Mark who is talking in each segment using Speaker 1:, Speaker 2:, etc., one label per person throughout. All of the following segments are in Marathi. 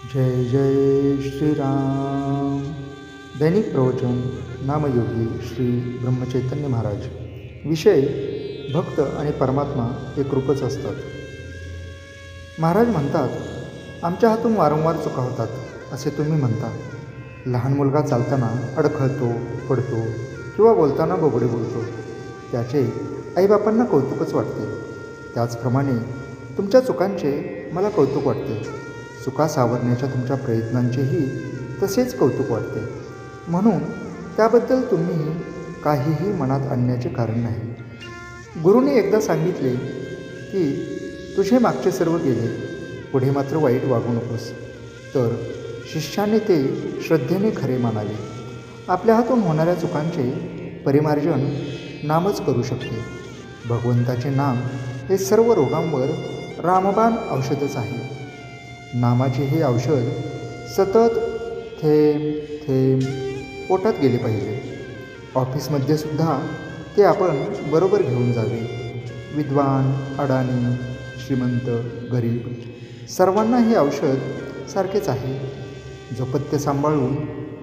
Speaker 1: जय जय श्रीराम. दैनिक प्रवचन नामयोगी श्री ब्रह्मचैतन्य महाराज. विषय भक्त आणि परमात्मा एक रूपच असतात. महाराज म्हणतात, आमच्या हातून वारंवार चुका होतात असे तुम्ही म्हणता. लहान मुलगा चालताना अडखळतो, पडतो किंवा बोलताना बोबडे बोलतो. त्याचे आईबापांना कौतुकच वाटते. त्याचप्रमाणे तुमच्या चुकांचे मला कौतुक वाटते. चुका सावरण्याच्या तुमच्या प्रयत्नांचेही तसेच कौतुक वाटते. म्हणून त्याबद्दल तुम्ही काहीही मनात आणण्याचे कारण नाही. गुरुने एकदा सांगितले की तुझे मागचे सर्व गेले, पुढे मात्र वाईट वागू नकोस. तर शिष्याने ते श्रद्धेने खरे मानावे. आपल्या हातून होणाऱ्या चुकांचे परिमार्जन नामच करू शकते. भगवंताचे नाम हे सर्व रोगांवर रामबाण औषधच आहे. नामाचे हे औषध सतत थेंब थेंब पोटात गेले पाहिजे. ऑफिसमध्ये सुद्धा ते आपण बरोबर घेऊन जावे. विद्वान, अडाणी, श्रीमंत, गरीब सर्वांना हे औषध सारखेच आहे. जो पथ्य सांभाळून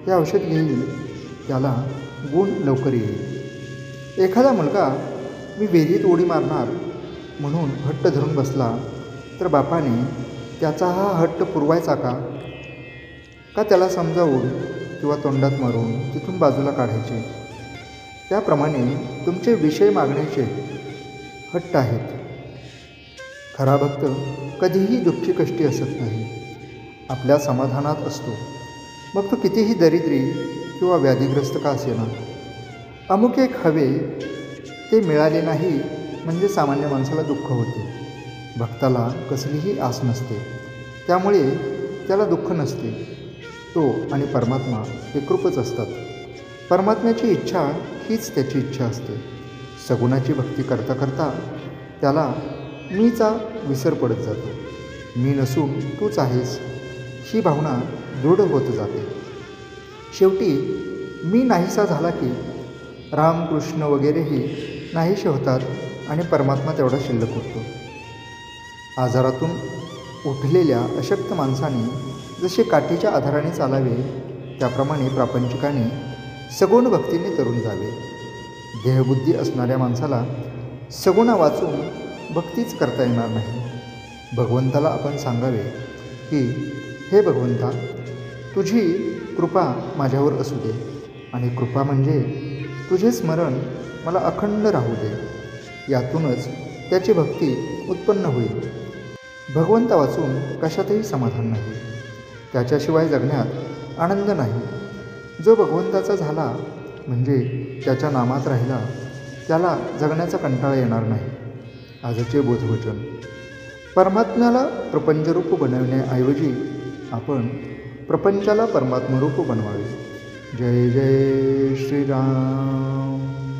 Speaker 1: हे औषध घेईल त्याला गुण लवकर येईल. एखादा मुलगा मी विहिरीत उडी मारणार म्हणून हट्ट धरून बसला तर बापाने त्याचा हा हट्ट पुरवायचा का त्याला समजावून किंवा तोंडात मारून तिथून बाजूला काढायचे. त्याप्रमाणे तुमचे विषय मागण्याचे हट्ट आहेत. खरा भक्त कधीही दुःखी कष्टी असत नाही, आपल्या समाधानात असतो. मग तो कितीही दरिद्री किंवा व्याधीग्रस्त का असेना. अमुक एक हवे ते मिळाले नाही म्हणजे सामान्य माणसाला दुःख होते. भक्ताला कसलीही आस नसते, त्यामुळे त्याला दुःख नसते. तो आणि परमात्मा एकरूपच असतात. परमात्म्याची इच्छा हीच त्याची इच्छा असते. सगुणाची भक्ती करता करता त्याला मीचा विसर पडत जातो. मी नसून तूच आहेस ही भावना दृढ होत जाते. शेवटी मी नाहीसा झाला की रामकृष्ण वगैरेही नाहीसे होतात आणि परमात्मा तेवढा शिल्लक होतो. आजारातून उठलेल्या अशक्त माणसाने जसे काठीच्या आधाराने चालावे त्याप्रमाणे प्रापंचिकाने सगुण भक्तीने तरुण जावे. देहबुद्धी असणाऱ्या माणसाला सगुणा वाचून भक्तीच करता येणार नाही. भगवंताला आपण सांगावे की हे भगवंता, तुझी कृपा माझ्यावर असू दे आणि कृपा म्हणजे तुझे स्मरण मला अखंड राहू दे. यातूनच त्याची भक्ती उत्पन्न होईल. भगवंता वाचून कशातही समाधान नाही, त्याच्याशिवाय जगण्यात आनंद नाही. जो भगवंताचा झाला म्हणजे त्याच्या नामात राहिला त्याला जगण्याचा कंटाळा येणार नाही. आजचे बोधवचन. परमात्म्याला प्रपंचरूप बनवण्याऐवजी आपण प्रपंचाला परमात्मरूप बनवावे. जय जय श्रीराम.